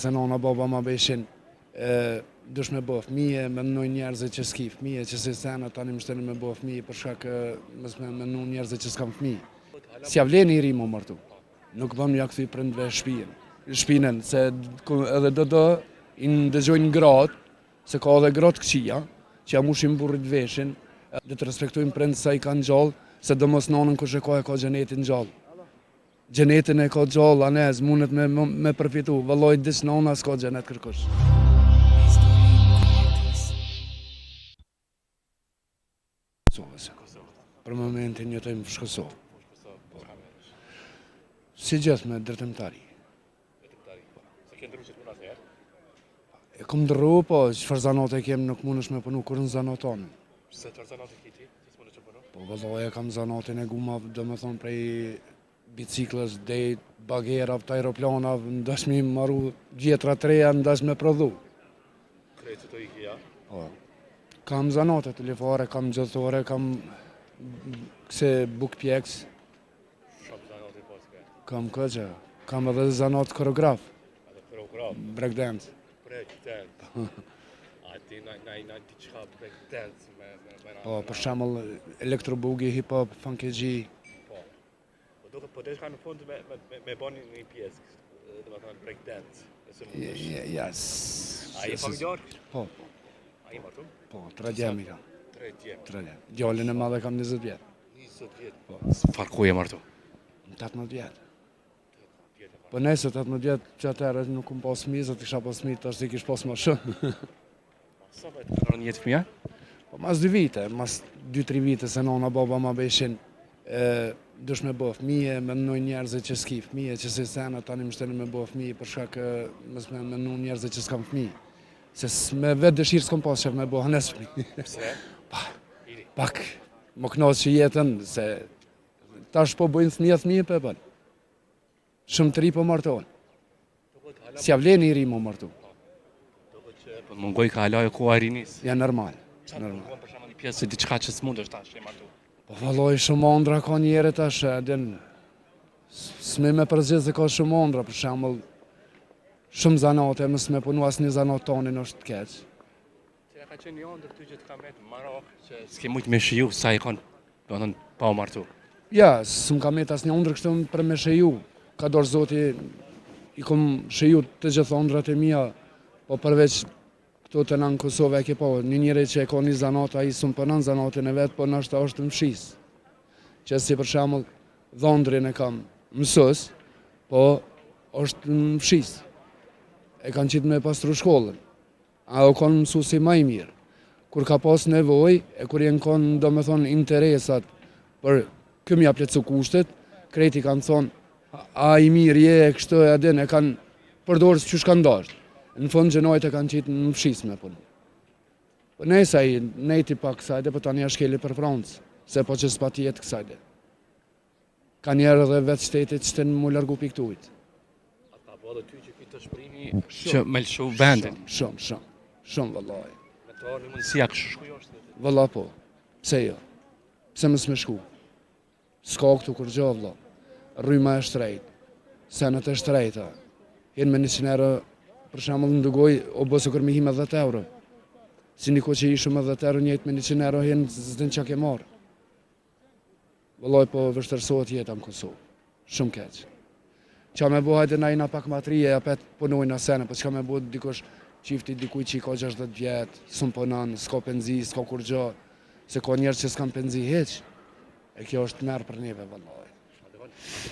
Se nona baba ma beshin dush me bo fëmije, me nënoj njerëzit që s'ki fëmije, që si sena tani më shteni me bo fëmije, për shkak mës me nënoj njerëzit që s'kam fëmije. Si avlen i ri më martu, nuk bëm ja këthy prindve shpinën, se edhe do i ndëgjojnë gratë, se ka edhe gratë këqia, që ja mushin burrit veshin, dhe të respektojnë prindë sa i kanë gjallë, se do mos nonën kush e ka gjenetin gjallë. Gjenetin e ka gjallë, anez, mundet me përfitu, vëlloj dis nona s'ka gjenet kërkush. Për momentin jetojmë në Kosovë. Si gjithë me drejtimtari. Se ke ndryshe të punas njerë? E kom ndërru, po çfarë zanote kem nuk mundesh me punu kur në zanotonin. Se të zanate ki ti? Ti s'mundesh që punu? Po vëlloj e kam zanotin e guma, do me thonë prej biciklës, dejt, bagerav, të aeroplanav, ndash mi maru gjetra të reja, ndash me prodhu. Krejtë që të iki, ja? Po. Kam zanote të lifare, kam gjëthore, kam këse buk pjeks, Shumë zanate pas ke? kam këgje, kam edhe zanat koreograf, Edhe koreograf? breakdance. Breakdance. A ti na ti qka breakdance me Po, për shemëll, elektrobugi, hip-hop, funky-G. Po të shka në fund me bani një pjesë, dhe me thënë breakdance, nëse mundesh. Yes. A i familjar? Po, A i martu? po, 3 djemi kam. 3 djemë. 3 djemi. Djallin e madhe kam 20 vjetë. 20 vjetë. Po. Farku e martu? Në 18 vjetë. Po nëse 18 vjetë që atërë nuk kom pas fëmijë, se të kisha pas fëmijë, tash ti kish pas më shumë. Sa vetë ka rënë jetë fëmija? Po mas 2 vite, mas 2-3 vite se nona baba ma beshin dush me bo fëmije, me nënoj njerëzit që s'ki fëmije, që si sena tani më shteni me bo fëmije, për shkak mës me nënoj njerëzit që s'kam fëmije. Se me vetë dëshirë s'kom pas që me bo hanes fëmije. Pse? Pak, më knasë që jetën, se tash po bojnë fëmije për bën. Shumë të ri po martohen. Si avlen i ri më martu. Po të mungoj ka halaj ku a rinis. Ja normal. Qa të mungoj për shama një pjesë se diçka që s'mundesh tash e martu? Po valloj shumë ondra ka njerët tash, din, s'me me përzgjedh se ka shumë ondra, për shembull, shumë zanate, mës me punu as një zanat tonin është keq. Që ka qenë një ondër ty që të kam vetë Marok, që s'ke mujtë me shiju sa i kanë, do të thënë, pa u martu. Ja, s'm kam met as një ondër kështu për me sheju, ka dorë zoti, i kom sheju të gjithë ondrat e mia, po përveç këto të në Kosovë e ke po, një njëri që e ka një zanat, a i s'm përnan zanatin e vetë, po nështë është në fshis. Që si për shembull dhondrin e kam mësus, po është në fshis. E kanë qitë me pastru shkollën. A o kanë mësusi ma i mirë. Kur ka pas nevoj, e kur jenë kanë, do me thonë, interesat për këmi ja pletësu kushtet, kreti kanë thonë, a i mirë je e kështë e adin, e kanë përdorës që shkanë dashtë. Në fund gjenojt e kanë qitë në fshis me punë. Po nejsa i nejti pak kësajde, po tani është kelli për Francë, se po që s'pa tjetë kësajde. Ka njerë edhe vetë shtetit që të në mu largu piktujt. A ta bo dhe ty që këtë të shprimi që me lëshu vendin. Shumë vëllaj. Me të orë një mundësia kështë shku jo është? Vëlla po, pse jo? Pse mës me shku? S'ka këtu kur gjo vëlla. Rryma e shtrejt, senet e shtrejta. Jenë me 100 euro, për shembull ndugoj, o bësë kër me hime 10 euro. Si një ko që ishë me 10 euro njëjtë me 100 euro, jenë zdin që ke marë. Vëllaj po vështërsohet jeta në Kosovë. Shumë keq. Qa me bo hajde na ina pak matrije, apet punojnë asene, po qka me bo dikush qifti dikuj që i ka 60 vjetë, s'un punon, s'ka penzi, s'ka kur gjo, se ka njerë që s'kan penzi heq. E kjo është merë për neve, vëllaj.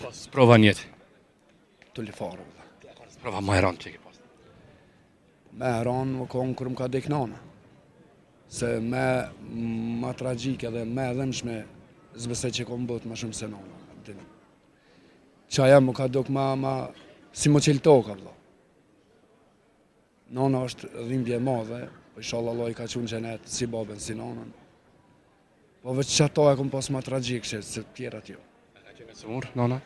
Pas sprova njëtë? Të lifarë, vëllaj. Sprova ma heron që ke pas? Me heron më konë kërë më ka dek nana. Se me ma tragjike dhe me dhemshme zbesej që kom bët ma shumë se nana. Qaja më ka duk ma si më qelë toka, vëllaj. Nana është dhimbje madhe, po inshallah Allah i ka qunë gjenet si babën, si nanën. Po veç që ato e kom pas ma tragjik që se tjera tjo. A ka qenë sëmur, nana?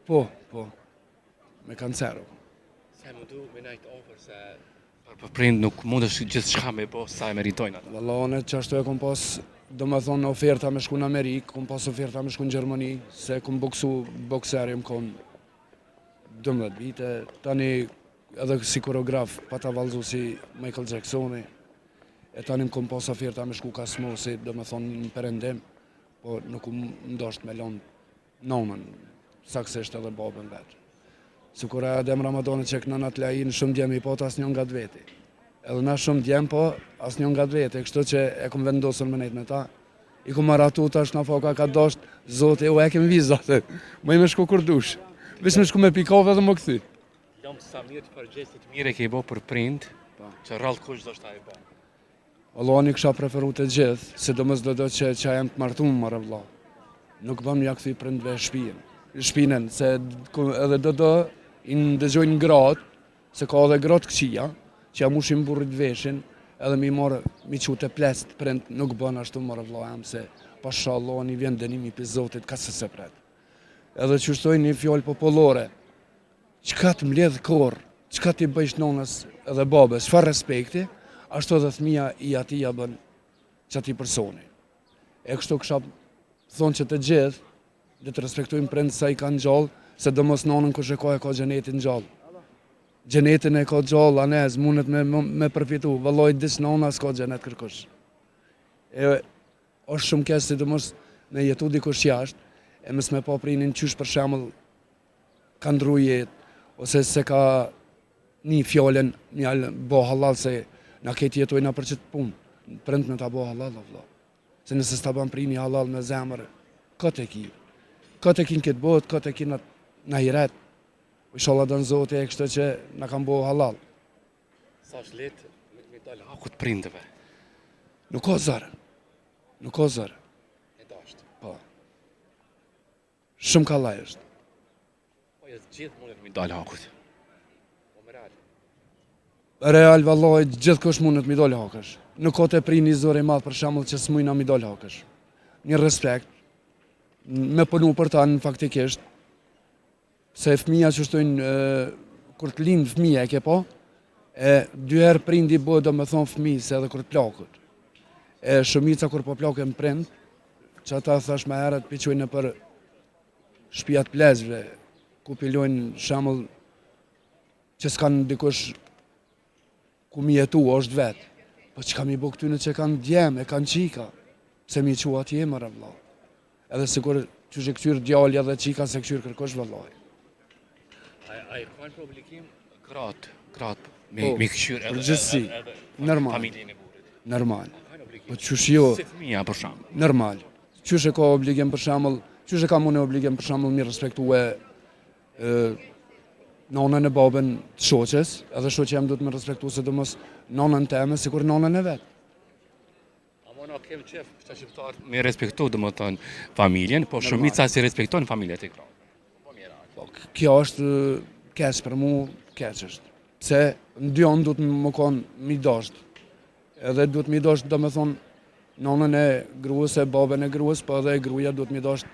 Po, me kanceru. Se mundu me najtë ofër se për prind nuk mundesh gjithë shka me po sa e meritojnë ata. Vallone që ashtu e kom pas, do me thonë oferta me shku në Amerikë, kom pas oferta me shku në Gjermani, se kom boksu bokseri më konë 12 vite, tani edhe si koreograf pa ta vallëzu si Michael Jacksoni. E tani më kom pas oferta me shku Kasmosi, do me thonë në perëndim, po nuk më ndosht me lonë nonën, saksisht edhe babën vetë. Sikur e Adem Ramadani që këna në t'lajin shumë djemi po të asnjën nga veti. Edhe na shumë djem po asnjën nga veti, kështu që e kom vendosur me nejt me ta. I kom maratu tash në foka ka dosht, zoti u e kem vizat, më i me shku kur dush. Vesh me shku me pikove dhe më këthy. Jam sa mirë për gjeste të mire ke i bo për prind, që rrallë kush do shta i bo. Allah një kësha preferu të gjithë, sidomos do që jam të martu më marë vla. Nuk bëm ja këthy prindve shpinën, se edhe do i në dëgjojnë gratë, se ka edhe gratë këqia, që jam ushim burrit veshin, edhe mi marë, mi qute plest prind, nuk bën ashtu marë vla jam, se pasha Allah një vjen dënimi për Zotit, ka se pret. Edhe që shtoj një fjallë popullore, qka të mbledh korë, qka ti bëjsh nonës edhe babës, çfarë respekti, ashtu edhe fëmia i atij ja bën çati personi. E kështu kisha thonë që të gjithë dhe të respektojnë prindë sa i kanë gjallë, se domos nonën kush e ka xhenetin gjallë. Xhenetin e ka gjallë, anez, mundet me përfitu, vallaj dis nona s'ka xhenet kërkush. E është shumë keq sidomos me jetu dikush jashtë, e mos me pa prinin qysh për shembull ka ndru jetë, ose se ka një fjallën, një bo halal se na ketë jetojna për qëtë punë, prind me ta bo halal, valla. Se nëse s'ta ban prini halal me zemër, këtë e ki. Këtë e ki në këtë botë, këtë e ki në hiret. Inshallah dënë Zotë e kështë që na kanë bo halal. Sa është letë me dalë hakut prindëve? Nuk ka zërë. Nuk ka zërë. E dashtë. Po. Shumë kallaj është. Po jesë gjithë mundet me dalë hakut. Po më real. Real vallaj, gjithë kush mundet mi dalë hakësh. Nuk ka të prini zore i madhë për shembull që s'mujna mi dalë hakësh. Një respekt, me punu për ta në faktikisht, se fëmija që shtojnë, kur të linë fëmija e ke po, e dy herë prindi bëhet do me thonë fëmijë se edhe kur të plakut. E shumica kur po plakën prind, që ata thash me herët piqojnë për shtëpiat plezhve, ku pilojnë shembull që s'kanë dikush ku mi jetu, është vetë. Po që kam i bo këtyne që kanë djemë, e kanë qika, se mi qua atje më rëvla. Edhe sikur që shë këtyr djallja dhe qika se këtyr kërkosh vëllaj. A i kanë për oblikim gratë, me këshyr përgjithsi, normal. Familjen e burit. Normal. Kanë oblikim. Po qysh jo, Si fëmija për shembull. normal. Qysh e ka obligim për shembull, qysh e ka mune obligim për shembull mi respektue nonën e babën të shoqes, edhe shoqja më duhet me respektu se domos nonën teme sikur nonën e vet. Ama na kem qef, qëta shqiptar me respektu dhe më thënë familjen, po shumica si respektojnë familjet e krau. Po mira. Po, kjo është keq për mu, keq është. Se në dy anë duhet më konë mi dasht. Edhe duhet mi dasht, do me thonë, nonën e gruës e babën e gruës, po edhe e gruja duhet mi dasht,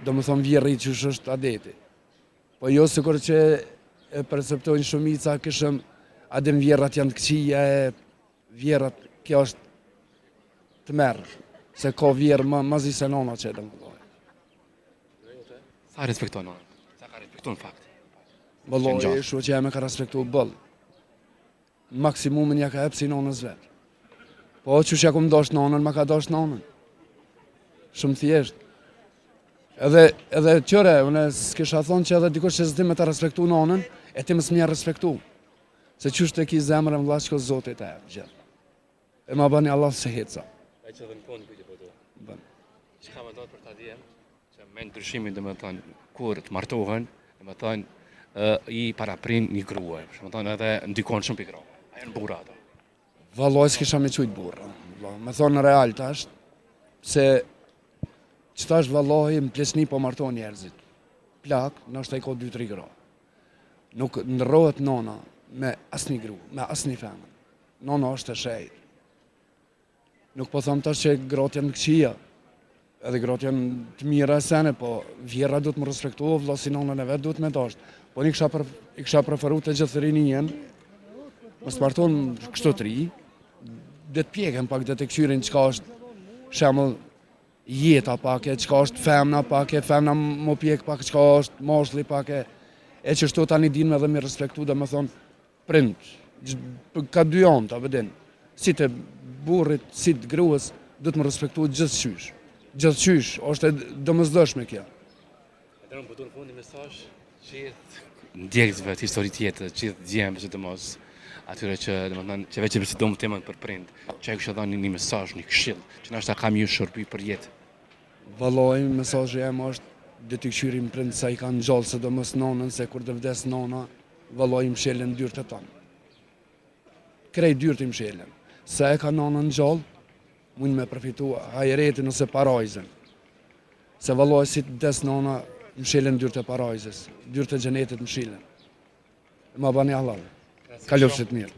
do me thonë, vjerri që është adeti. Po jo sikur që e perceptojnë shumica këshëm adem vjerrat janë të këqija e vjerrat, kjo është të merë, se ka vjerë mazi se nona që edhe më dojë. Sa respektojnë nonën? Sa ka respektu në fakt? Vëlloj, shu që jam e ka respektu bëllë. Maksimumin ja ka epsi nonës vetë. Po që ja ku më doshtë nonën, ma ka doshtë nonën. Shumë thjeshtë. Edhe qëre, unë s'kisha thonë që edhe dikush që s'di me ta respektu nonën, e ti më s'mja respektu. Se qysh të ki zemrën vëlla që ko Zotit e gjithë. E ma bani Allah se heca. E që dhe në fund bëjtë po do. Bën. Që ka më do për ta djemë, që me ndryshimin dhe më thënë, kur të martohen, dhe më thënë, i paraprin një grue, që më thënë edhe ndikon shumë për grue. Ajo në bura ato. Valloj s'kisha me qujtë burra. Me thonë në real tash, se që tash valloj më plesni po martohen njerëzit. Plak, nështë e ko 2-3 gra. Nuk ndrohet nona me asni gru, me asni femën. Nona është e shejt. Nuk po thëmë tash që gratë janë këqia, edhe gratë janë të mira e sene, po vjera du të më respektu, vlla si nonën e vetë du të me dashtë. Po i kisha preferu të gjithë rinien, më sparton kështu të ri, dhe të pjekën pak dhe të këqyrin qka është shemull jeta pak e qka është femna pak e femna më pjek pak qka është moshli pak e që shtu tani din me dhe mi respektu dhe me thonë prind, ka dy anë ta vedin, si të burrit, si të gruas, do të më respektu gjithçysh. Gjithçysh, është e domosdoshme kjo. Edhe unë po në fund një mesazh gjithë ndjekësve të historitjetë, gjithë djemve sidomos, atyre që domethënë që veç e përsidom temën për prind, që e kështë dhënë një mesazh, një këshill, që nashta kam ju shërby për jetë. Vallai, mesazhi im është dhe t'i këshyrim prind sa i kanë gjallë, sidomos nonën, se kur të vdes nona, vallai i mshelen dyrt e tanë. Krej dyrt i mshelen. Se e ka nonën gjallë, mund me përfitu hajretin ose parajzën. Se vallai si të vdes nona, mshelen dyrt e parajzës, dyrt e xhenetit mshilen. Ma bani halal. Kalofshit mirë.